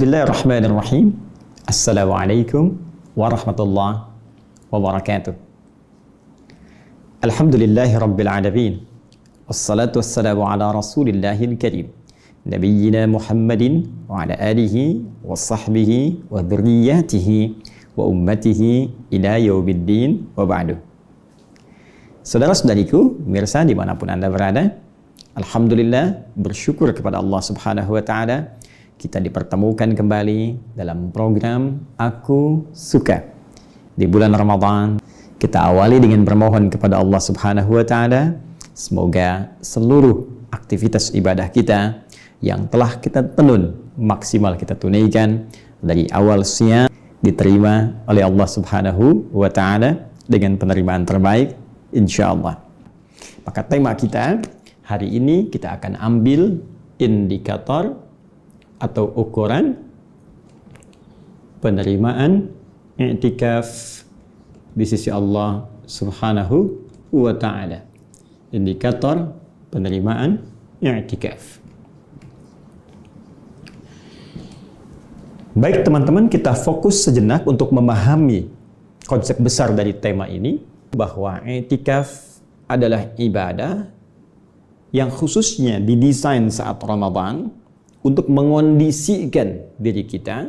Bismillahirrahmanirrahim. Assalamualaikum warahmatullahi wabarakatuh. Alhamdulillahi rabbil alamin. Wassalatu wassalamu ala rasulillahil karim. Nabiyyina Muhammadin wa ala alihi wa sahbihi wa dhurriyyatihi wa ummatihi ila yaumiddin wa ba'du. Saudara-saudariku, mirsa dimanapun Anda berada, alhamdulillah, bersyukur kepada Allah Subhanahu wa Ta'ala, kita dipertemukan kembali dalam program Aku Suka. Di bulan Ramadan, kita awali dengan bermohon kepada Allah Subhanahu wa Ta'ala, semoga seluruh aktivitas ibadah kita yang telah kita tenun maksimal kita tunaikan dari awal siang diterima oleh Allah Subhanahu wa Ta'ala dengan penerimaan terbaik, insya Allah. Maka tema kita hari ini, kita akan ambil indikator atau ukuran penerimaan i'tikaf di sisi Allah Subhanahu wa Ta'ala. Indikator penerimaan i'tikaf. Baik teman-teman, kita fokus sejenak untuk memahami konsep besar dari tema ini, bahwa i'tikaf adalah ibadah yang khususnya didesain saat Ramadan untuk mengondisikan diri kita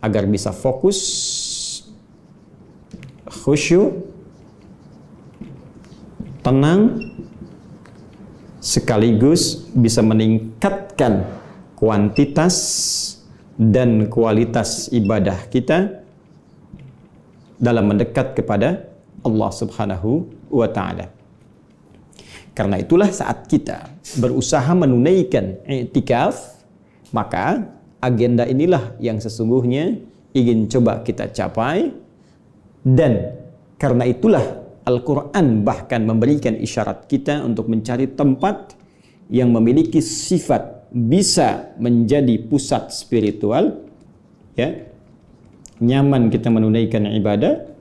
agar bisa fokus, khusyuk, tenang, sekaligus bisa meningkatkan kuantitas dan kualitas ibadah kita dalam mendekat kepada Allah Subhanahu wa Ta'ala. Karena itulah saat kita berusaha menunaikan i'tikaf, maka agenda inilah yang sesungguhnya ingin coba kita capai. Dan karena itulah Al-Quran bahkan memberikan isyarat kita untuk mencari tempat yang memiliki sifat bisa menjadi pusat spiritual, ya, nyaman kita menunaikan ibadah,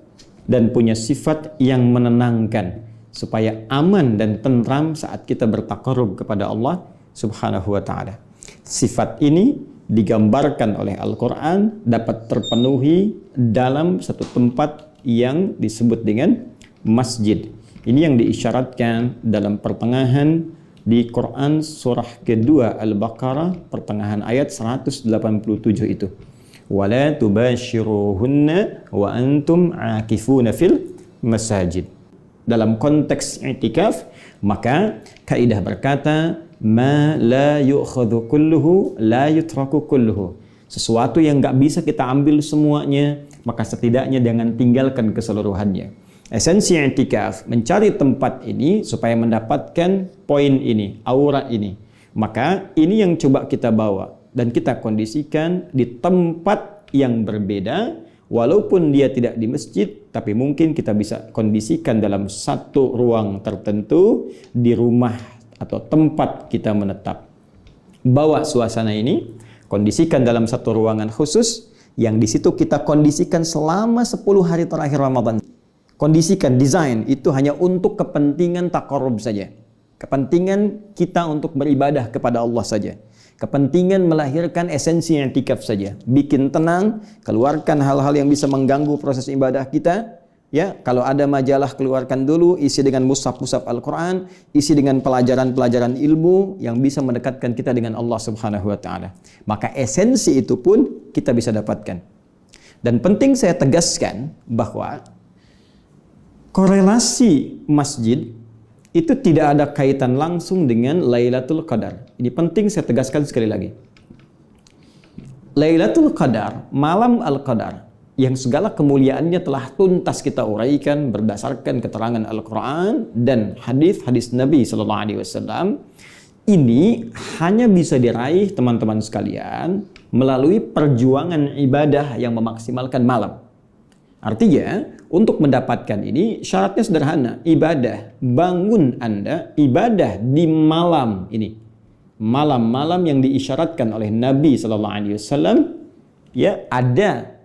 dan punya sifat yang menenangkan supaya aman dan tentram saat kita bertaqarrub kepada Allah Subhanahu wa Ta'ala. Sifat ini digambarkan oleh Al-Quran dapat terpenuhi dalam satu tempat yang disebut dengan masjid. Ini yang diisyaratkan dalam pertengahan di Quran surah kedua Al-Baqarah, pertengahan ayat 187 itu. Wala tubashiruhunna wa antum aakifuna fil masajid. Dalam konteks i'tikaf, maka kaidah berkata, ma la yu'khadhu kulluhu la yutraku kulluhu. Sesuatu yang nggak bisa kita ambil semuanya, maka setidaknya jangan tinggalkan keseluruhannya. Esensi i'tikaf mencari tempat ini supaya mendapatkan poin ini, aura ini. Maka ini yang coba kita bawa dan kita kondisikan di tempat yang berbeda. Walaupun dia tidak di masjid, tapi mungkin kita bisa kondisikan dalam satu ruang tertentu di rumah atau tempat kita menetap. Bawa suasana ini, kondisikan dalam satu ruangan khusus yang di situ kita kondisikan selama 10 hari terakhir Ramadan. Kondisikan, desain itu hanya untuk kepentingan taqarrub saja. Kepentingan kita untuk beribadah kepada Allah saja. Kepentingan melahirkan esensi i'tikaf saja. Bikin tenang, keluarkan hal-hal yang bisa mengganggu proses ibadah kita. Ya, kalau ada majalah keluarkan dulu, isi dengan mushaf-mushaf Al-Quran, isi dengan pelajaran-pelajaran ilmu yang bisa mendekatkan kita dengan Allah Subhanahu wa Ta'ala. Maka esensi itu pun kita bisa dapatkan. Dan penting saya tegaskan bahwa korelasi masjid itu tidak ada kaitan langsung dengan Lailatul Qadar. Ini penting saya tegaskan sekali lagi. Lailatul Qadar, malam Al-Qadar, yang segala kemuliaannya telah tuntas kita uraikan berdasarkan keterangan Al-Quran dan hadis-hadis Nabi Sallallahu Alaihi Wasallam, ini hanya bisa diraih teman-teman sekalian melalui perjuangan ibadah yang memaksimalkan malam. Artinya, untuk mendapatkan ini syaratnya sederhana, ibadah. Bangun Anda ibadah di malam ini. Malam-malam yang diisyaratkan oleh Nabi Sallallahu Alaihi Wasallam, ya, ada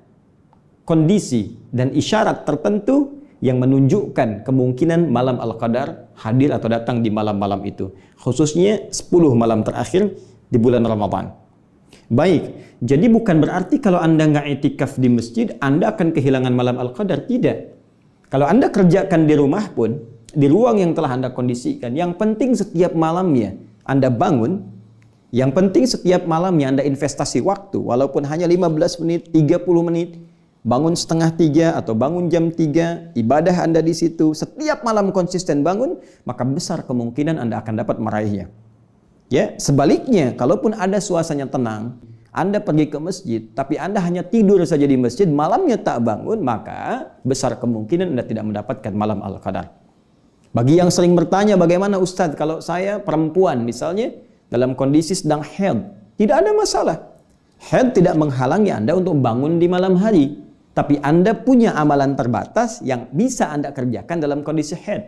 kondisi dan isyarat tertentu yang menunjukkan kemungkinan malam Al-Qadar hadir atau datang di malam-malam itu. Khususnya 10 malam terakhir di bulan Ramadan. Baik, jadi bukan berarti kalau Anda nggak i'tikaf di masjid, Anda akan kehilangan malam Al-Qadar. Tidak. Kalau Anda kerjakan di rumah pun, di ruang yang telah Anda kondisikan, yang penting setiap malamnya Anda bangun, yang penting setiap malamnya Anda investasi waktu, walaupun hanya 15 menit, 30 menit, bangun setengah 3 atau bangun jam 3, ibadah Anda di situ, setiap malam konsisten bangun, maka besar kemungkinan Anda akan dapat meraihnya. Ya, sebaliknya, kalaupun ada suasana tenang, Anda pergi ke masjid, tapi Anda hanya tidur saja di masjid, malamnya tak bangun, maka besar kemungkinan Anda tidak mendapatkan malam Al-Qadar. Bagi yang sering bertanya, bagaimana Ustadz kalau saya perempuan misalnya dalam kondisi sedang haid? Tidak ada masalah. Haid tidak menghalangi Anda untuk bangun di malam hari. Tapi Anda punya amalan terbatas yang bisa Anda kerjakan dalam kondisi haid.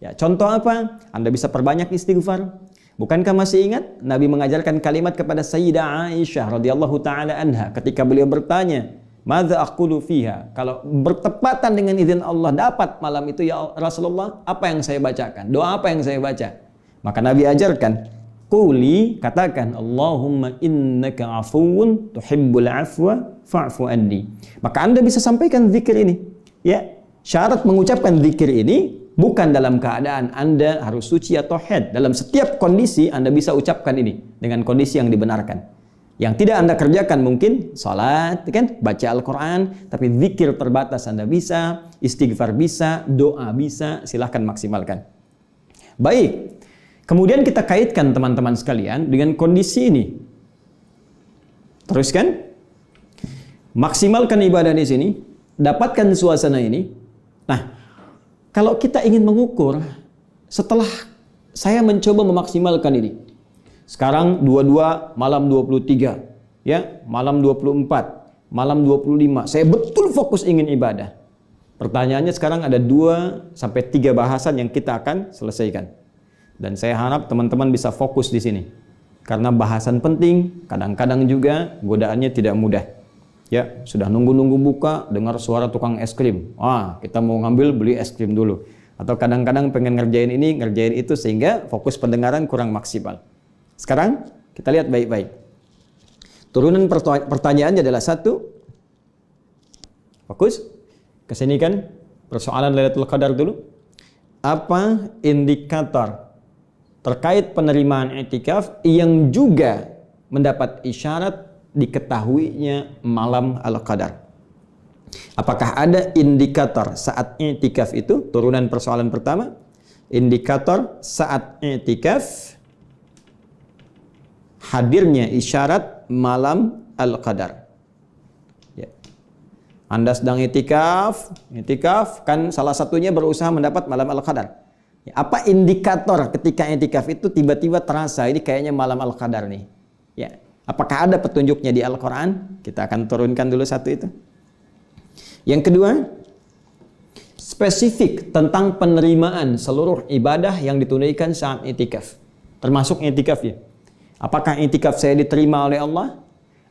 Ya, contoh apa? Anda bisa perbanyak istighfar. Bukankah masih ingat Nabi mengajarkan kalimat kepada Sayyidah Aisyah radhiyallahu taala anha ketika beliau bertanya, "Madza aqulu fiha?" Kalau bertepatan dengan izin Allah dapat malam itu ya Rasulullah, apa yang saya bacakan? Doa apa yang saya baca? Maka Nabi ajarkan, "Quli," katakan, "Allahumma innaka afuwun tuhibbul afwa fa'fu anni." Maka Anda bisa sampaikan zikir ini. Ya, syarat mengucapkan zikir ini bukan dalam keadaan Anda harus suci atau haid. Dalam setiap kondisi Anda bisa ucapkan ini dengan kondisi yang dibenarkan. Yang tidak Anda kerjakan mungkin salat, kan? Baca Al-Quran, tapi zikir terbatas Anda bisa, istighfar bisa, doa bisa, silahkan maksimalkan. Baik, kemudian kita kaitkan teman-teman sekalian dengan kondisi ini. Teruskan, maksimalkan ibadah di sini, dapatkan suasana ini. Nah, kalau kita ingin mengukur, setelah saya mencoba memaksimalkan ini, sekarang 22, malam 23, ya, malam 24, malam 25, saya betul fokus ingin ibadah. Pertanyaannya sekarang ada 2 sampai 3 bahasan yang kita akan selesaikan. Dan saya harap teman-teman bisa fokus di sini. Karena bahasan penting, kadang-kadang juga godaannya tidak mudah. Ya, sudah nunggu-nunggu buka, dengar suara tukang es krim. Kita mau ngambil, beli es krim dulu. Atau kadang-kadang pengen ngerjain ini, ngerjain itu, sehingga fokus pendengaran kurang maksimal. Sekarang, kita lihat baik-baik. Turunan pertanyaannya adalah 1. Fokus. Kesini kan, persoalan Lailatul Qadar dulu. Apa indikator terkait penerimaan i'tikaf yang juga mendapat isyarat diketahuinya malam Al-Qadar? Apakah ada indikator saat i'tikaf itu? Turunan persoalan pertama. Indikator saat i'tikaf hadirnya isyarat malam Al-Qadar. Ya. Anda sedang i'tikaf kan salah satunya berusaha mendapat malam Al-Qadar. Ya, apa indikator ketika i'tikaf itu tiba-tiba terasa ini kayaknya malam Al-Qadar nih? Ya. Apakah ada petunjuknya di Al-Quran? Kita akan turunkan dulu satu itu. Yang kedua, spesifik tentang penerimaan seluruh ibadah yang ditunaikan saat i'tikaf. Termasuk i'tikaf ya. Apakah i'tikaf saya diterima oleh Allah?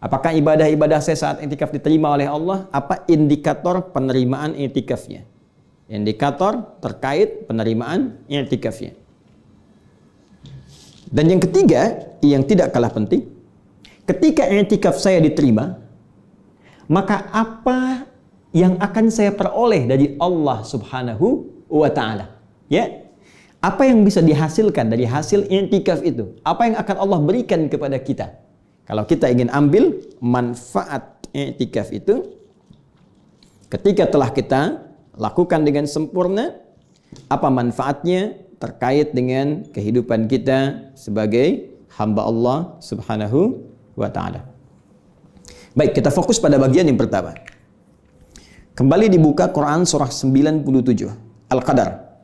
Apakah ibadah-ibadah saya saat i'tikaf diterima oleh Allah? Apa indikator penerimaan i'tikafnya? Indikator terkait penerimaan i'tikafnya. Dan yang ketiga, yang tidak kalah penting, ketika i'tikaf saya diterima, maka apa yang akan saya peroleh dari Allah Subhanahu wa Ta'ala? Ya, apa yang bisa dihasilkan dari hasil i'tikaf itu? Apa yang akan Allah berikan kepada kita? Kalau kita ingin ambil manfaat i'tikaf itu, ketika telah kita lakukan dengan sempurna, apa manfaatnya terkait dengan kehidupan kita sebagai hamba Allah Subhanahu wa Ta'ala. Baik, kita fokus pada bagian yang pertama. Kembali dibuka Quran surah 97 Al-Qadar.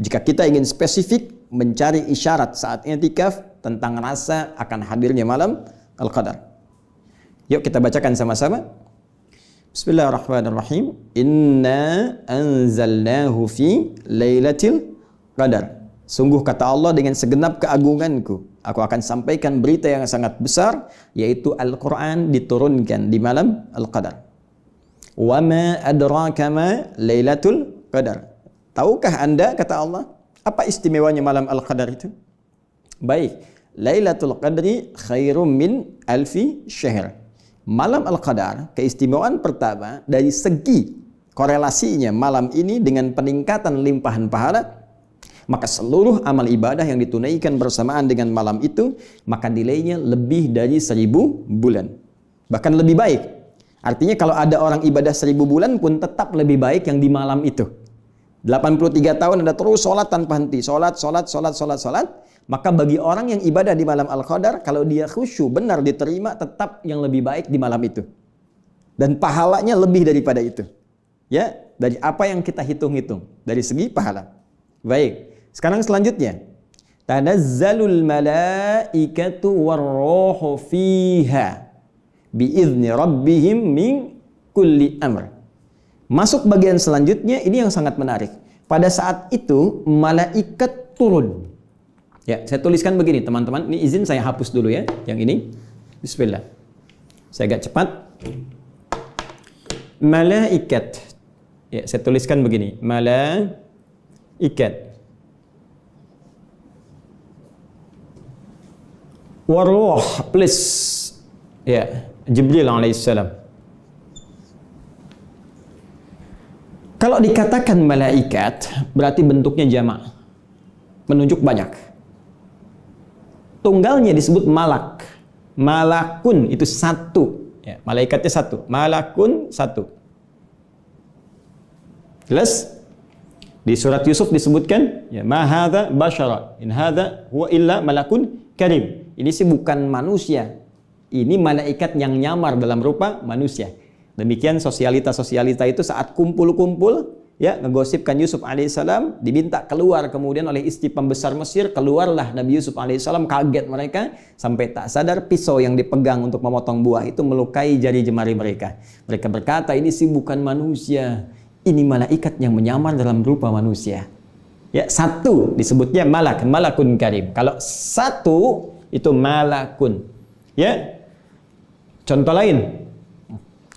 Jika kita ingin spesifik mencari isyarat saat i'tikaf tentang rasa akan hadirnya malam Al-Qadar. Yuk kita bacakan sama-sama. Bismillahirrahmanirrahim. Inna anzalnahu fi lailatul qadar. Sungguh kata Allah, dengan segenap keagunganku, aku akan sampaikan berita yang sangat besar, yaitu Al-Quran diturunkan di malam Al-Qadar. Wa ma adraka ma lailatul qadar. Tahukah Anda, kata Allah, apa istimewanya malam Al-Qadar itu? Baik, Lailatul Qadri khairum min alfi syahr. Malam Al-Qadar, keistimewaan pertama dari segi korelasinya malam ini dengan peningkatan limpahan pahala, maka seluruh amal ibadah yang ditunaikan bersamaan dengan malam itu, maka nilainya lebih dari 1000 bulan. Bahkan lebih baik. Artinya kalau ada orang ibadah 1000 bulan pun tetap lebih baik yang di malam itu. 83 tahun ada terus sholat tanpa henti. Sholat. Maka bagi orang yang ibadah di malam Al-Qadar, kalau dia khusyuk benar diterima, tetap yang lebih baik di malam itu. Dan pahalanya lebih daripada itu. Ya, dari apa yang kita hitung-hitung. Dari segi pahala. Baik, sekarang selanjutnya. Tanazzalul malaikatu warruhu fiha biizni rabbihim min kulli amr. Masuk bagian selanjutnya, ini yang sangat menarik. Pada saat itu malaikat turun. Ya, saya tuliskan begini teman-teman. Ini izin saya hapus dulu ya, yang ini. Bismillah. Saya agak cepat. Malaikat. Ya, saya tuliskan begini. Malaikat. Waruh, please. Ya, Jibril alaihissalam. Kalau dikatakan malaikat, berarti bentuknya jamak. Menunjuk banyak. Tunggalnya disebut malak. Malakun itu satu. Ya, malaikatnya satu. Malakun satu. Jelas? Di surat Yusuf disebutkan, ya, ma hadza basyara, in hadza huwa illa malakun karim. Ini sih bukan manusia. Ini malaikat yang nyamar dalam rupa manusia. Demikian sosialita itu saat kumpul-kumpul, ya, ngegosipkan Yusuf alaihissalam, diminta keluar kemudian oleh istri pembesar Mesir, keluarlah Nabi Yusuf alaihissalam, kaget mereka sampai tak sadar pisau yang dipegang untuk memotong buah itu melukai jari jemari mereka. Mereka berkata, ini sih bukan manusia, ini malaikat yang menyamar dalam rupa manusia. Ya, satu disebutnya malak, malakun karim. Kalau satu itu malakun. Ya. Contoh lain.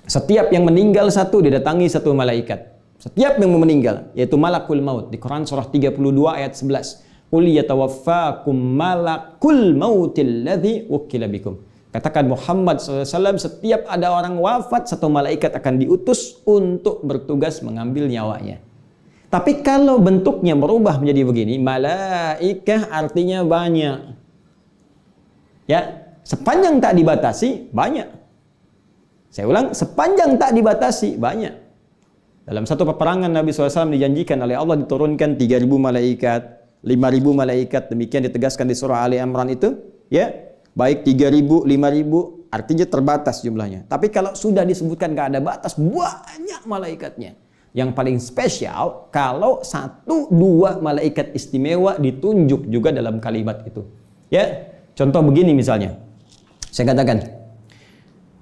Setiap yang meninggal satu didatangi satu malaikat. Setiap yang meninggal, yaitu malakul maut. Di Quran surah 32 ayat 11. Qul yatawaffakum malakul mautil ladzi wukila bikum. Katakan Muhammad SAW, setiap ada orang wafat, satu malaikat akan diutus untuk bertugas mengambil nyawanya. Tapi kalau bentuknya berubah menjadi begini, malaikah artinya banyak. Ya, sepanjang tak dibatasi, banyak. Saya ulang, sepanjang tak dibatasi, banyak. Dalam satu peperangan Nabi SAW dijanjikan oleh Allah diturunkan 3.000 malaikat, 5.000 malaikat, demikian ditegaskan di surah Ali Imran itu, ya, baik 3.000, 5.000, artinya terbatas jumlahnya. Tapi kalau sudah disebutkan gak ada batas, banyak malaikatnya. Yang paling spesial, kalau 1-2 malaikat istimewa ditunjuk juga dalam kalimat itu. Ya, contoh begini misalnya, saya katakan,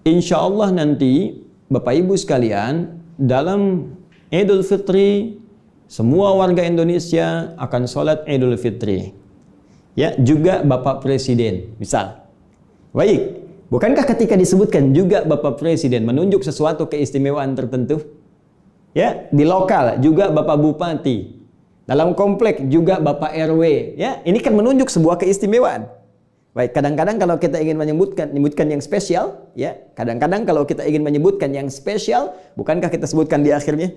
insya Allah nanti Bapak Ibu sekalian dalam Idul Fitri semua warga Indonesia akan sholat Idul Fitri. Ya, juga Bapak Presiden, misal. Baik, bukankah ketika disebutkan juga Bapak Presiden menunjuk sesuatu keistimewaan tertentu? Ya, di lokal juga Bapak Bupati. Dalam komplek juga Bapak RW. Ya, ini kan menunjuk sebuah keistimewaan. Baik, kadang-kadang kalau kita ingin menyebutkan yang spesial, ya, kadang-kadang kalau kita ingin menyebutkan yang spesial, bukankah kita sebutkan di akhirnya?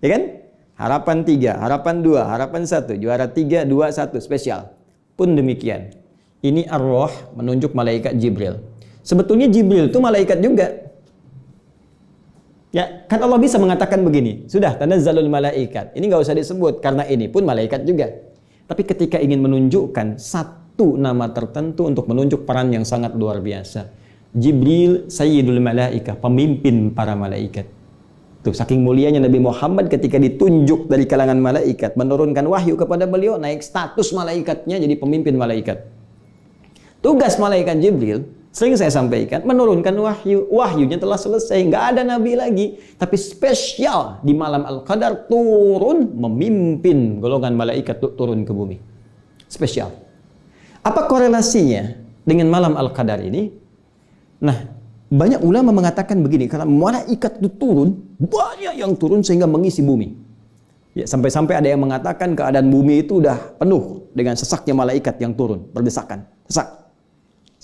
Ya kan? Harapan 3, harapan 2, harapan 1, juara 3, 2, 1, spesial. Pun demikian. Ini ar-Ruh menunjuk malaikat Jibril. Sebetulnya Jibril itu malaikat juga. Ya, kan Allah bisa mengatakan begini, sudah tanazzalul malaikat. Ini nggak usah disebut karena ini pun malaikat juga. Tapi ketika ingin menunjukkan satu nama tertentu untuk menunjuk peran yang sangat luar biasa. Jibril sayyidul malaikah, pemimpin para malaikat. Tuh, saking mulianya Nabi Muhammad ketika ditunjuk dari kalangan malaikat, menurunkan wahyu kepada beliau, naik status malaikatnya jadi pemimpin malaikat. Tugas malaikat Jibril, sering saya sampaikan, menurunkan wahyu. Wahyunya telah selesai, nggak ada nabi lagi. Tapi spesial di malam Al-Qadar turun memimpin golongan malaikat turun ke bumi. Spesial. Apa korelasinya dengan malam Al-Qadar ini? Nah, banyak ulama mengatakan begini, karena malaikat itu turun, banyak yang turun sehingga mengisi bumi. Ya, sampai-sampai ada yang mengatakan keadaan bumi itu udah penuh dengan sesaknya malaikat yang turun, berdesakan, sesak.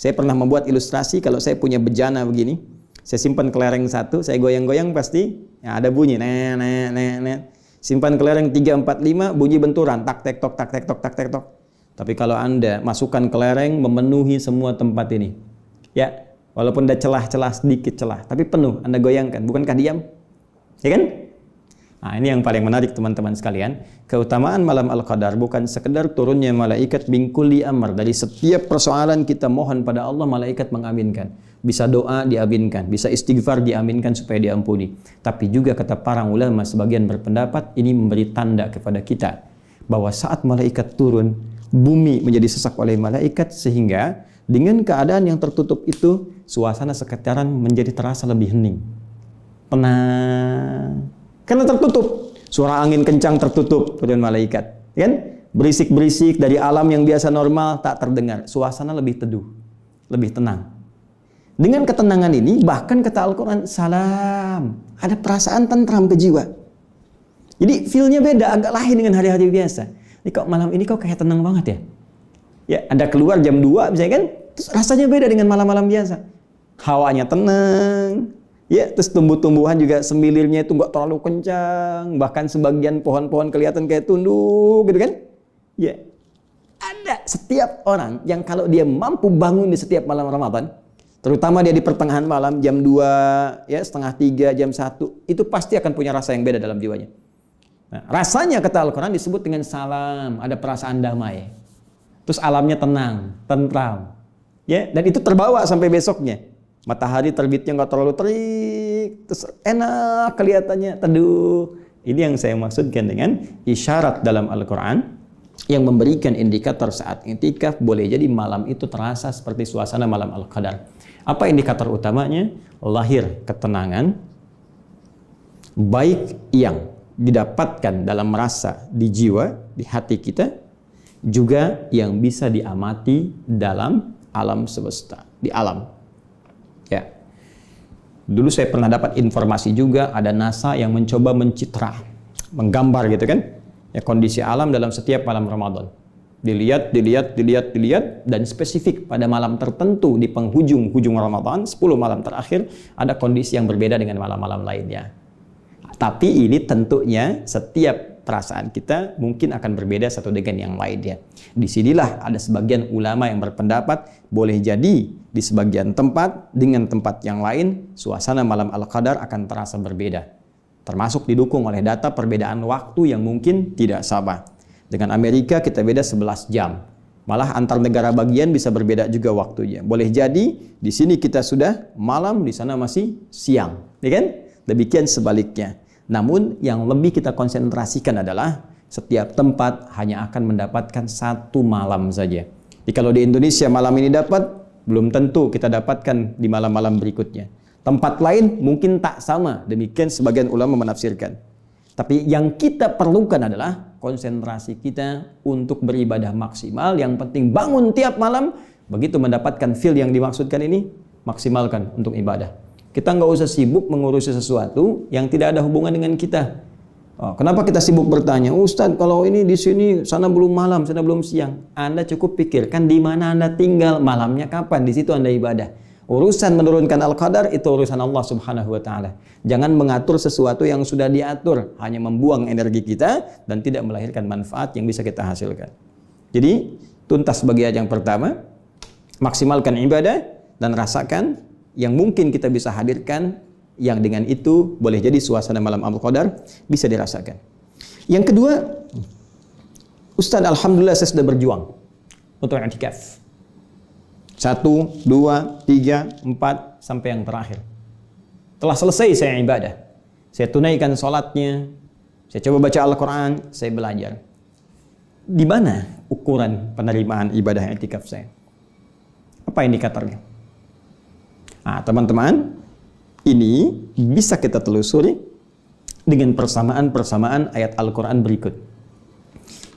Saya pernah membuat ilustrasi kalau saya punya bejana begini, saya simpan kelereng satu, saya goyang-goyang pasti ya, ada bunyi. Simpan kelereng 3, 4, 5, bunyi benturan, tak tek tok, tak tek tok, tak tek tok. Tapi kalau Anda masukkan kelereng memenuhi semua tempat ini, ya, walaupun ada celah-celah sedikit celah, tapi penuh, Anda goyangkan, bukankah diam? Ya kan? Nah, ini yang paling menarik teman-teman sekalian. Keutamaan malam Al-Qadar bukan sekedar turunnya malaikat min kulli amr. Dari setiap persoalan kita mohon pada Allah, malaikat mengaminkan. Bisa doa diaminkan, bisa istighfar diaminkan supaya diampuni. Tapi juga kata para ulama sebagian berpendapat ini memberi tanda kepada kita bahwa saat malaikat turun, bumi menjadi sesak oleh malaikat sehingga dengan keadaan yang tertutup itu suasana sekitaran menjadi terasa lebih hening. Tenang. Karena tertutup, suara angin kencang tertutup turun malaikat, kan? Berisik-berisik dari alam yang biasa normal tak terdengar. Suasana lebih teduh, lebih tenang. Dengan ketenangan ini, bahkan kata Al-Quran, salam, ada perasaan tentram ke jiwa. Jadi feel-nya beda, agak lain dengan hari-hari biasa. Ini kok malam ini kok kayak tenang banget ya? Ya, Anda keluar jam 2 misalnya kan, terus rasanya beda dengan malam-malam biasa. Hawanya tenang. Ya, terus tumbuh-tumbuhan juga semilirnya itu nggak terlalu kencang, bahkan sebagian pohon-pohon kelihatan kayak tunduk, gitu kan? Ya, ada setiap orang yang kalau dia mampu bangun di setiap malam Ramadan, terutama dia di pertengahan malam jam 2, ya setengah 3, jam 1, itu pasti akan punya rasa yang beda dalam jiwanya. Nah, rasanya kata Al-Quran disebut dengan salam, ada perasaan damai, terus alamnya tenang, tentram, ya, dan itu terbawa sampai besoknya. Matahari terbitnya nggak terlalu terik, terus enak kelihatannya, teduh. Ini yang saya maksudkan dengan isyarat dalam Al-Quran yang memberikan indikator saat i'tikaf boleh jadi malam itu terasa seperti suasana malam Al-Qadar. Apa indikator utamanya? Lahir ketenangan, baik yang didapatkan dalam rasa di jiwa, di hati kita, juga yang bisa diamati dalam alam semesta, di alam. Ya, dulu saya pernah dapat informasi juga ada NASA yang mencoba mencitra, menggambar gitu kan, ya kondisi alam dalam setiap malam Ramadan. Dilihat, dan spesifik pada malam tertentu di penghujung Ramadan, 10 malam terakhir ada kondisi yang berbeda dengan malam-malam lainnya. Tapi ini tentunya setiap perasaan kita mungkin akan berbeda satu dengan yang lainnya. Disinilah ada sebagian ulama yang berpendapat boleh jadi di sebagian tempat dengan tempat yang lain suasana malam Al-Qadar akan terasa berbeda. Termasuk didukung oleh data perbedaan waktu yang mungkin tidak sama. Dengan Amerika kita beda 11 jam. Malah antar negara bagian bisa berbeda juga waktunya. Boleh jadi di sini kita sudah malam, di sana masih siang, ya kan? Demikian sebaliknya. Namun yang lebih kita konsentrasikan adalah setiap tempat hanya akan mendapatkan satu malam saja. Jadi kalau di Indonesia malam ini dapat, belum tentu kita dapatkan di malam-malam berikutnya. Tempat lain mungkin tak sama, demikian sebagian ulama menafsirkan. Tapi yang kita perlukan adalah konsentrasi kita untuk beribadah maksimal. Yang penting bangun tiap malam, begitu mendapatkan feel yang dimaksudkan ini, maksimalkan untuk ibadah. Kita nggak usah sibuk mengurusi sesuatu yang tidak ada hubungan dengan kita. Oh, kenapa kita sibuk bertanya, Ustadz kalau ini di sini, sana belum malam, sana belum siang. Anda cukup pikirkan di mana Anda tinggal, malamnya kapan, di situ Anda ibadah. Urusan menurunkan Al-Qadar itu urusan Allah Subhanahu wa Ta'ala. Jangan mengatur sesuatu yang sudah diatur, hanya membuang energi kita dan tidak melahirkan manfaat yang bisa kita hasilkan. Jadi, tuntas bagian yang pertama, maksimalkan ibadah dan rasakan yang mungkin kita bisa hadirkan, yang dengan itu boleh jadi suasana malam Al-Qadar bisa dirasakan. Yang kedua, Ustaz, alhamdulillah saya sudah berjuang untuk i'tikaf. 1, 2, 3, 4 sampai yang terakhir. Telah selesai saya ibadah. Saya tunaikan sholatnya, saya coba baca Al-Quran, saya belajar. Di mana ukuran penerimaan ibadah i'tikaf saya? Apa indikatornya? Nah, teman-teman, ini bisa kita telusuri dengan persamaan-persamaan ayat Al-Quran berikut.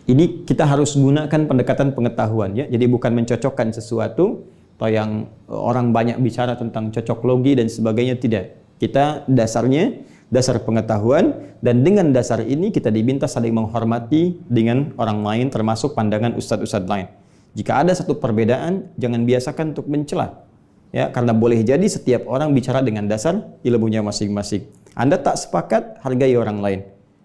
Ini kita harus gunakan pendekatan pengetahuan, ya. Jadi bukan mencocokkan sesuatu atau yang orang banyak bicara tentang cocok logi dan sebagainya, tidak. Kita dasarnya dasar pengetahuan, dan dengan dasar ini kita diminta saling menghormati dengan orang lain, termasuk pandangan ustadz-ustadz lain. Jika ada satu perbedaan, jangan biasakan untuk mencela. Ya, karena boleh jadi setiap orang bicara dengan dasar ilmunya masing-masing. Anda tak sepakat, hargai orang lain.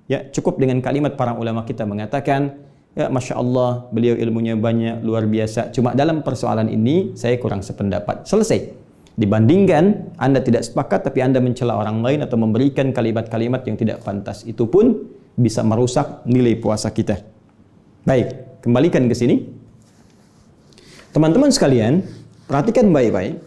Ya, cukup dengan kalimat para ulama kita mengatakan, ya, Masya Allah, beliau ilmunya banyak, luar biasa. Cuma dalam persoalan ini, saya kurang sependapat. Selesai. Dibandingkan Anda tidak sepakat tapi Anda mencela orang lain atau memberikan kalimat-kalimat yang tidak pantas, itu pun bisa merusak nilai puasa kita. Baik, kembalikan ke sini. Teman-teman sekalian, perhatikan baik-baik.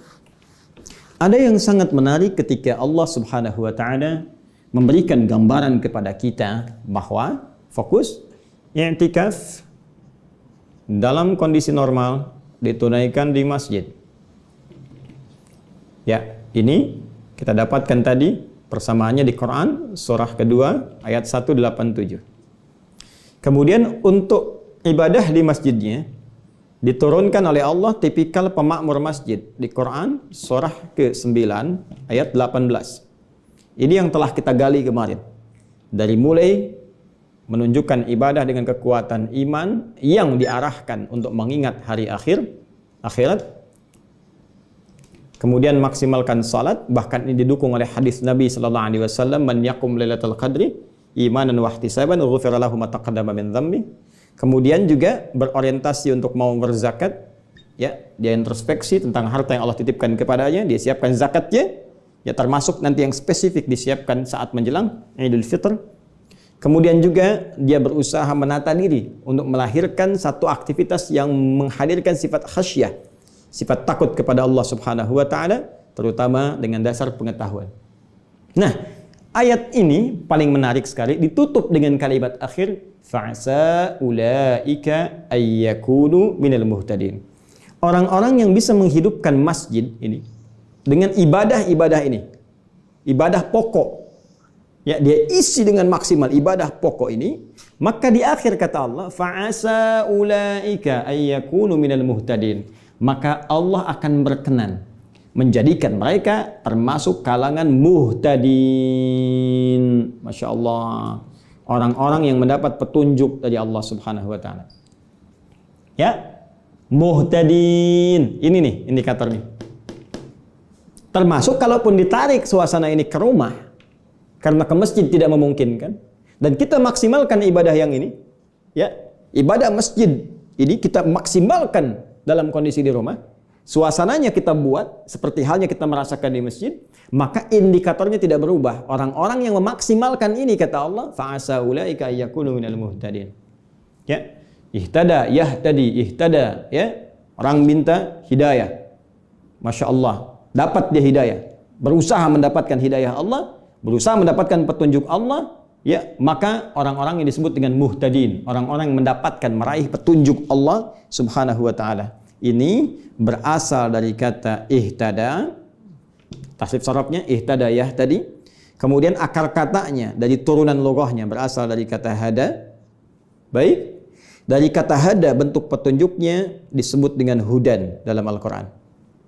Ada yang sangat menarik ketika Allah Subhanahu wa taala memberikan gambaran kepada kita bahwa fokus i'tikaf dalam kondisi normal ditunaikan di masjid. Ya, ini kita dapatkan tadi persamaannya di Quran surah kedua ayat 187. Kemudian untuk ibadah di masjidnya diturunkan oleh Allah tipikal pemakmur masjid di Quran surah ke-9 ayat 18. Ini yang telah kita gali kemarin. Dari mulai menunjukkan ibadah dengan kekuatan iman yang diarahkan untuk mengingat hari akhirat. Kemudian maksimalkan salat, bahkan ini didukung oleh hadis Nabi sallallahu alaihi wasallam, "Man yaqum lailatul qadri imanan wa ihtisaban ghufira lahu ma taqaddama min dhanbi." Kemudian juga berorientasi untuk mau berzakat, ya, dia introspeksi tentang harta yang Allah titipkan kepadanya, dia siapkan zakatnya, ya, termasuk nanti yang spesifik disiapkan saat menjelang Idul Fitr. Kemudian juga dia berusaha menata diri untuk melahirkan satu aktivitas yang menghadirkan sifat khasyah, sifat takut kepada Allah Subhanahu wa taala, terutama dengan dasar pengetahuan. Nah, ayat ini paling menarik sekali, ditutup dengan kalimat akhir, fa'asa ulaika ayyakunu minal muhtadin. Orang-orang yang bisa menghidupkan masjid ini dengan ibadah-ibadah ini, ibadah pokok, ya, dia isi dengan maksimal ibadah pokok ini, maka di akhir kata Allah, fa'asa ulaika ayyakunu minal muhtadin. Maka Allah akan berkenan menjadikan mereka termasuk kalangan muhtadin. Masya Allah, orang-orang yang mendapat petunjuk dari Allah Subhanahu wa taala. Ya, muhtadin. Ini nih indikatornya. Termasuk kalaupun ditarik suasana ini ke rumah, karena ke masjid tidak memungkinkan, dan kita maksimalkan ibadah yang ini, ya, ibadah masjid ini kita maksimalkan dalam kondisi di rumah, suasananya kita buat seperti halnya kita merasakan di masjid, maka indikatornya tidak berubah. Orang-orang yang memaksimalkan ini, kata Allah, fa'asa ulaika ayyakunu minal muhtadin. Ya, ihtada, yahtadi, ihtada, ya, orang minta hidayah. Masya Allah, dapat dia hidayah, berusaha mendapatkan hidayah Allah, berusaha mendapatkan petunjuk Allah, ya, maka orang-orang yang disebut dengan muhtadin, orang-orang yang mendapatkan meraih petunjuk Allah Subhanahu wa taala. Ini berasal dari kata ihtada, tasrif sarafnya ihtada yahtadi. Kemudian akar katanya dari turunan loghahnya berasal dari kata hada. Baik, dari kata hada bentuk petunjuknya disebut dengan hudan dalam Al-Qur'an.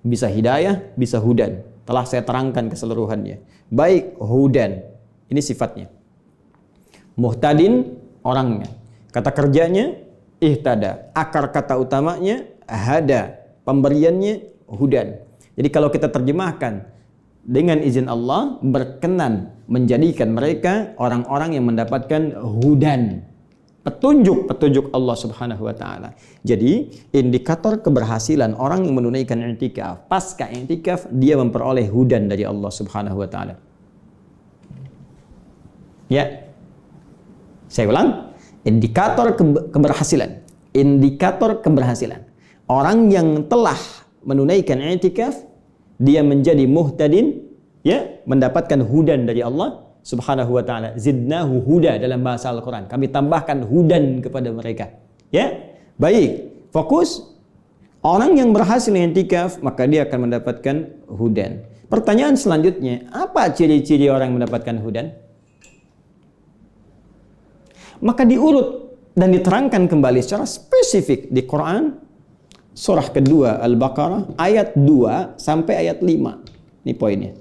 Bisa hidayah, bisa hudan. Telah saya terangkan keseluruhannya. Baik, hudan. Ini sifatnya. Muhtadin orangnya. Kata kerjanya ihtada. Akar kata utamanya hada. Pemberiannya hudan. Jadi kalau kita terjemahkan dengan izin Allah, berkenan menjadikan mereka orang-orang yang mendapatkan hudan. Petunjuk Allah Subhanahu wa taala. Jadi indikator keberhasilan orang yang menunaikan i'tikaf, pasca i'tikaf dia memperoleh hudan dari Allah Subhanahu wa taala. Ya. Saya ulang, indikator keberhasilan. Indikator keberhasilan. Orang yang telah menunaikan i'tikaf, dia menjadi muhtadin, ya, mendapatkan hudan dari Allah Subhanahu wa taala. Zidnahu huda dalam bahasa Al-Qur'an. Kami tambahkan hudan kepada mereka. Ya. Baik, fokus. Orang yang berhasil i'tikaf, maka dia akan mendapatkan hudan. Pertanyaan selanjutnya, apa ciri-ciri orang yang mendapatkan hudan? Maka diurut dan diterangkan kembali secara spesifik di Quran surah kedua Al-Baqarah ayat 2 sampai ayat 5. Ini poinnya.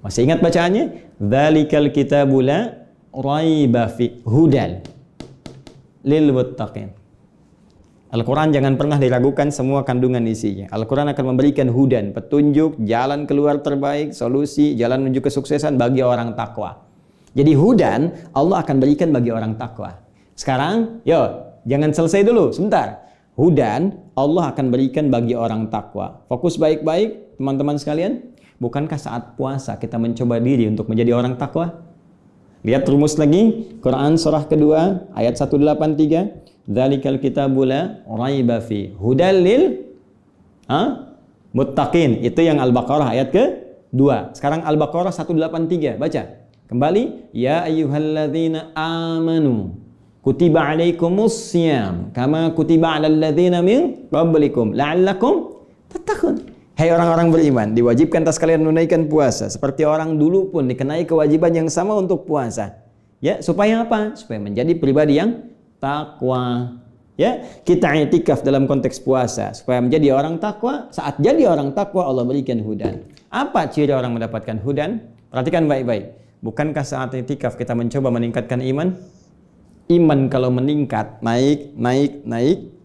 Masih ingat bacaannya? Dzalikal kitabu la raiba fi hudan lil muttaqin. Al-Quran jangan pernah diragukan semua kandungan isinya. Al-Quran akan memberikan hudan, petunjuk, jalan keluar terbaik, solusi, jalan menuju kesuksesan bagi orang takwa. Jadi hudan Allah akan berikan bagi orang takwa. Sekarang, jangan selesai dulu, sebentar. Hudan Allah akan berikan bagi orang takwa. Fokus baik-baik, teman-teman sekalian. Bukankah saat puasa kita mencoba diri untuk menjadi orang takwa? Lihat rumus lagi, Quran surah kedua ayat 183. Dzalikal kitabu la raiba fi hudal lil muttaqin. Itu yang Al-Baqarah ayat ke-2. Sekarang Al-Baqarah 183, baca. Kembali, ya ayyuhalladzina amanu kutiba alaikumus syiyam kama kutiba alal ladzina min qablikum la'allakum tattaqun. Hai orang-orang beriman, diwajibkan atas kalian menunaikan puasa seperti orang dulu pun dikenai kewajiban yang sama untuk puasa. Ya, supaya apa? Supaya menjadi pribadi yang takwa. Ya, kita i'tikaf dalam konteks puasa supaya menjadi orang takwa. Saat jadi orang takwa Allah berikan hudan. Apa ciri orang mendapatkan hudan? Perhatikan baik-baik. Bukankah saat i'tikaf kita mencoba meningkatkan iman? Iman kalau meningkat, naik,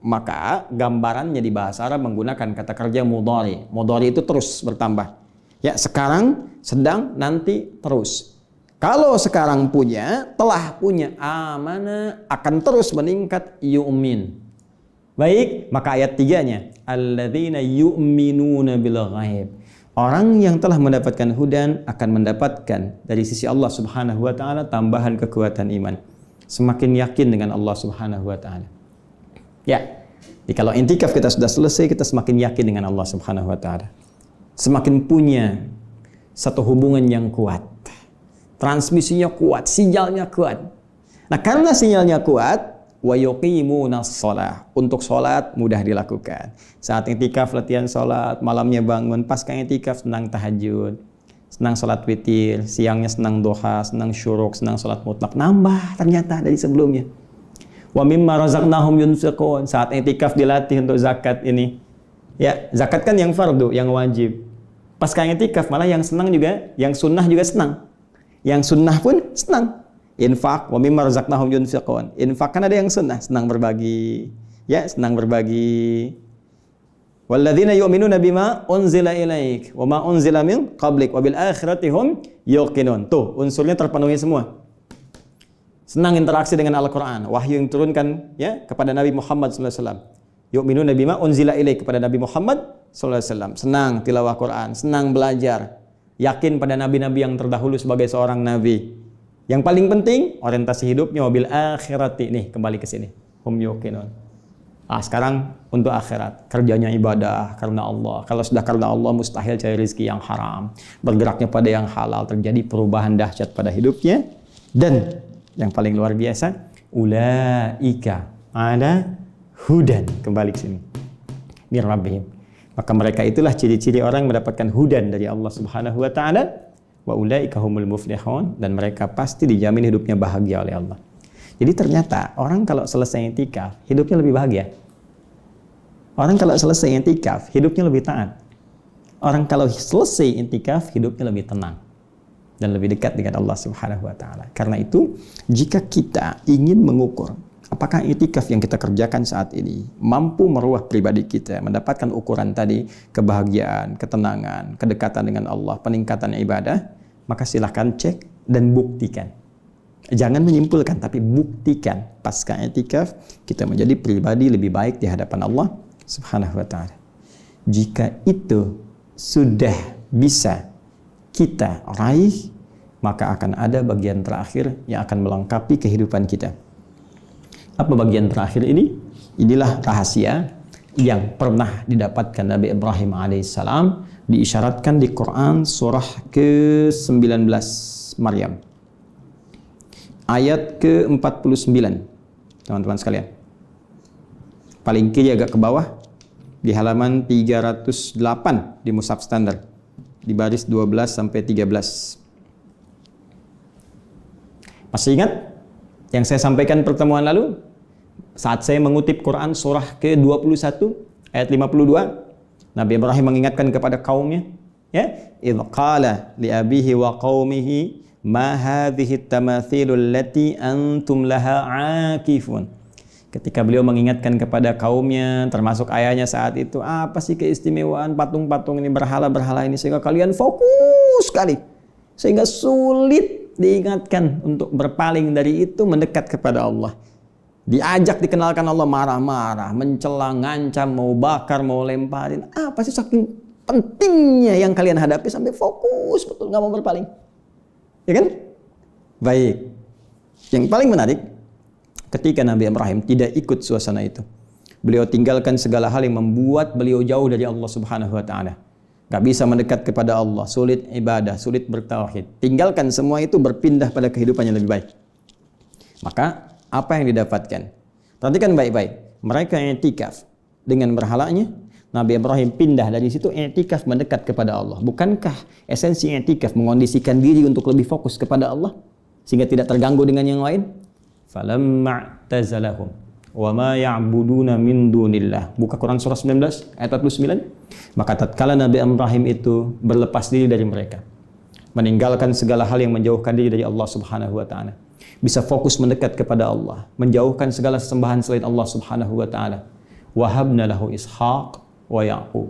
maka gambarannya di bahasa Arab menggunakan kata kerja mudhari. Mudhari itu terus bertambah. Ya, sekarang, sedang, nanti, terus. Kalau sekarang telah punya amana, akan terus meningkat yu'min. Baik, maka ayat 3-nya, alladzina yu'minuna bil ghaib. Orang yang telah mendapatkan hudan akan mendapatkan dari sisi Allah Subhanahu wa taala tambahan kekuatan iman. Semakin yakin dengan Allah Subhanahu wa taala. Ya. Jadi kalau intikaf kita sudah selesai, kita semakin yakin dengan Allah Subhanahu wa taala. Semakin punya satu hubungan yang kuat. Transmisinya kuat, sinyalnya kuat. Nah, karena sinyalnya kuat, wa yuqimunas shalah. Untuk salat mudah dilakukan. Saat intikaf latihan salat, malamnya bangun, pasca intikaf senang tahajud. Senang salat witir, siangnya senang duha, senang syuruk, senang salat mutlak. Nambah ternyata dari sebelumnya. Wa mimma razaqnahum yunfiqun. Saat i'tikaf dilatih untuk zakat ini. Ya, zakat kan yang fardu, yang wajib. Pasca i'tikaf malah yang senang juga, yang sunnah juga senang. Yang sunnah pun senang. Infak, wa mimma razaqnahum yunfiqun. Infak kan ada yang sunnah, senang berbagi. Ya, senang berbagi. Walladzina yu'minuna bima unzila ilaik wa ma unzila min qablik wa bil akhirati hum yuqinun. Tuh, unsurnya terpenuhi semua. Senang interaksi dengan Al-Qur'an, wahyu yang turunkan ya kepada Nabi Muhammad sallallahu alaihi wasallam. Yu'minuna bima unzila ilaik kepada Nabi Muhammad sallallahu alaihi wasallam. Senang tilawah Quran, senang belajar, yakin pada nabi-nabi yang terdahulu sebagai seorang nabi. Yang paling penting orientasi hidupnya wabil akhirati. Nih, kembali ke sini. Hum yuqinun. Sekarang untuk akhirat, kerjanya ibadah karena Allah. Kalau sudah karena Allah, mustahil cari rezeki yang haram. Bergeraknya pada yang halal, terjadi perubahan dahsyat pada hidupnya. Dan yang paling luar biasa, ulaika ada hudan. Kembali ke sini. Mir rabbihim. Maka mereka itulah ciri-ciri orang yang mendapatkan hudan dari Allah Subhanahu wa taala. Wa ulaika humul muflihun, dan mereka pasti dijamin hidupnya bahagia oleh Allah. Jadi ternyata orang kalau selesai i'tikaf hidupnya lebih bahagia. Orang kalau selesai i'tikaf hidupnya lebih taat. Orang kalau selesai i'tikaf hidupnya lebih tenang dan lebih dekat dengan Allah Subhanahu wa taala. Karena itu, jika kita ingin mengukur apakah i'tikaf yang kita kerjakan saat ini mampu meruah pribadi kita, mendapatkan ukuran tadi, kebahagiaan, ketenangan, kedekatan dengan Allah, peningkatan ibadah, maka silahkan cek dan buktikan. Jangan menyimpulkan, tapi buktikan pasca i'tikaf kita menjadi pribadi lebih baik di hadapan Allah Subhanahu wa taala. Jika itu sudah bisa kita raih, maka akan ada bagian terakhir yang akan melengkapi kehidupan kita. Apa bagian terakhir ini? Inilah rahasia yang pernah didapatkan Nabi Ibrahim alaihissalam, diisyaratkan di Quran surah ke-19 Maryam. Ayat ke-49, teman-teman sekalian. Paling kiri agak ke bawah, di halaman 308 di Mushaf standar, di baris 12 sampai 13. Masih ingat yang saya sampaikan pertemuan lalu? Saat saya mengutip Quran surah ke-21 ayat 52, Nabi Ibrahim mengingatkan kepada kaumnya, ya, idz qala li abihi wa qaumihi ma hadhihi at-tamathilul lati antum laha aakifun. Ketika beliau mengingatkan kepada kaumnya, termasuk ayahnya saat itu, apa sih keistimewaan patung-patung ini, berhala-berhala ini, sehingga kalian fokus sekali, sehingga sulit diingatkan untuk berpaling dari itu, mendekat kepada Allah. Diajak dikenalkan Allah, marah-marah, mencela, ngancam, mau bakar, mau lemparin. Apa sih saking pentingnya yang kalian hadapi sampai fokus betul, nggak mau berpaling, ya kan? Baik. Yang paling menarik, ketika Nabi Ibrahim tidak ikut suasana itu, beliau tinggalkan segala hal yang membuat beliau jauh dari Allah Subhanahu wa Ta'ala. Gak bisa mendekat kepada Allah, sulit ibadah, sulit bertauhid. Tinggalkan semua itu, berpindah pada kehidupan yang lebih baik. Maka apa yang didapatkan? Perhatikan baik-baik. Mereka yang i'tikaf dengan berhalanya, Nabi Ibrahim pindah dari situ, i'tikaf mendekat kepada Allah. Bukankah esensi i'tikaf mengondisikan diri untuk lebih fokus kepada Allah sehingga tidak terganggu dengan yang lain? Falamma i'tazalahum wa ma ya'buduna min dunillah. Buka Quran surah 19 ayat 49. Maka tatkala Nabi Ibrahim itu berlepas diri dari mereka, meninggalkan segala hal yang menjauhkan diri dari Allah Subhanahu wa Ta'ala, bisa fokus mendekat kepada Allah, menjauhkan segala sesembahan selain Allah Subhanahu wa Ta'ala. Wahabna lahu Ishaq wa Ya'qub.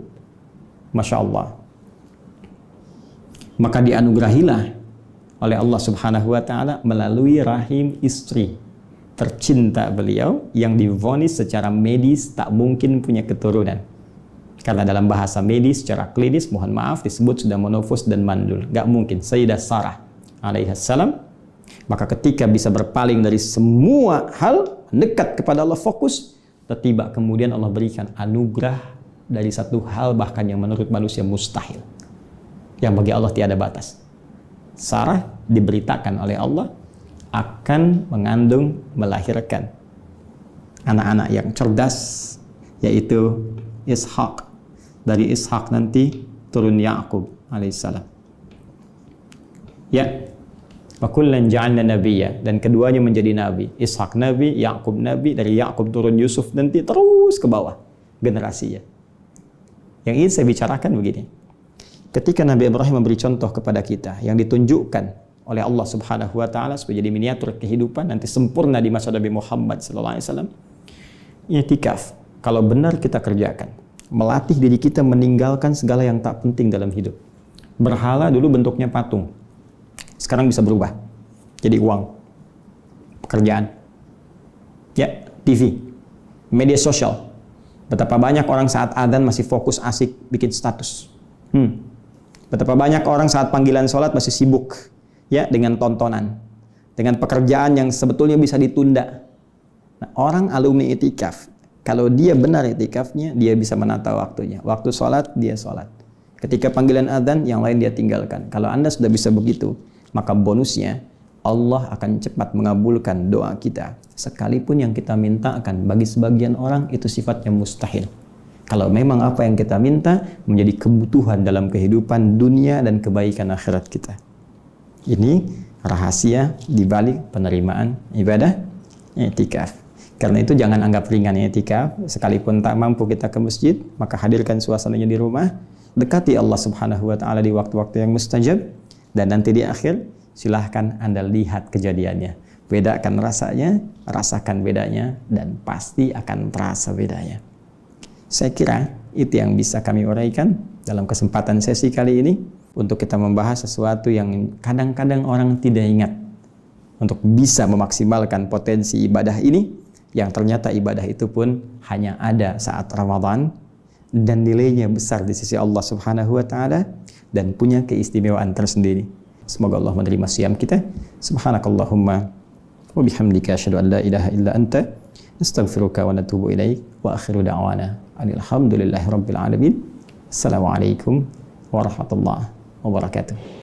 Masya Allah. Maka dianugerahilah oleh Allah Subhanahu wa Ta'ala melalui rahim istri tercinta beliau yang divonis secara medis tak mungkin punya keturunan. Karena dalam bahasa medis secara klinis, mohon maaf, disebut sudah monofus dan mandul. Gak mungkin. Sayyidah Sarah alaihissalam, maka ketika bisa berpaling dari semua hal, mendekat kepada Allah, fokus, tiba kemudian Allah berikan anugerah dari satu hal bahkan yang menurut manusia mustahil, yang bagi Allah tiada batas. Sarah diberitakan oleh Allah akan mengandung, melahirkan anak-anak yang cerdas, yaitu Ishaq. Dari Ishaq nanti turun Ya'qub alaihissalam. Ya, wa kullan ja'alna nabiyya, dan keduanya menjadi nabi. Ishaq nabi, Ya'qub nabi, dari Ya'qub turun Yusuf, nanti terus ke bawah generasinya. Yang ingin saya bicarakan begini. Ketika Nabi Ibrahim memberi contoh kepada kita yang ditunjukkan oleh Allah Subhanahu wa Ta'ala supaya jadi miniatur kehidupan nanti sempurna di masa Nabi Muhammad sallallahu alaihi wasallam. I'tikaf kalau benar kita kerjakan, melatih diri kita meninggalkan segala yang tak penting dalam hidup. Berhala dulu bentuknya patung, sekarang bisa berubah jadi uang, pekerjaan, ya, TV, media sosial. Betapa banyak orang saat adzan masih fokus asik bikin status. Betapa banyak orang saat panggilan sholat masih sibuk, ya, dengan tontonan, dengan pekerjaan yang sebetulnya bisa ditunda. Nah, orang alumni i'tikaf, kalau dia benar i'tikafnya, dia bisa menata waktunya. Waktu sholat, dia sholat. Ketika panggilan adzan, yang lain dia tinggalkan. Kalau Anda sudah bisa begitu, maka bonusnya Allah akan cepat mengabulkan doa kita. Sekalipun yang kita minta akan bagi sebagian orang itu sifatnya mustahil. Kalau memang apa yang kita minta menjadi kebutuhan dalam kehidupan dunia dan kebaikan akhirat kita. Ini rahasia di balik penerimaan ibadah i'tikaf. Karena itu jangan anggap ringan i'tikaf. Sekalipun tak mampu kita ke masjid, maka hadirkan suasananya di rumah. Dekati Allah Subhanahu wa Ta'ala di waktu-waktu yang mustajab. Dan nanti di akhir, silahkan Anda lihat kejadiannya. Bedakan rasanya, rasakan bedanya, dan pasti akan terasa bedanya. Saya kira itu yang bisa kami uraikan dalam kesempatan sesi kali ini untuk kita membahas sesuatu yang kadang-kadang orang tidak ingat untuk bisa memaksimalkan potensi ibadah ini, yang ternyata ibadah itu pun hanya ada saat Ramadan dan nilainya besar di sisi Allah Subhanahu wa Ta'ala dan punya keistimewaan tersendiri. Semoga Allah menerima siam kita. Subhanakallahumma wa bihamdika asyhadu an la ilaha illa anta astaghfiruka wa natubu ilaik wa akhiru da'wana alhamdulillahi rabbil alamin. Assalamualaikum warahmatullahi wabarakatuh.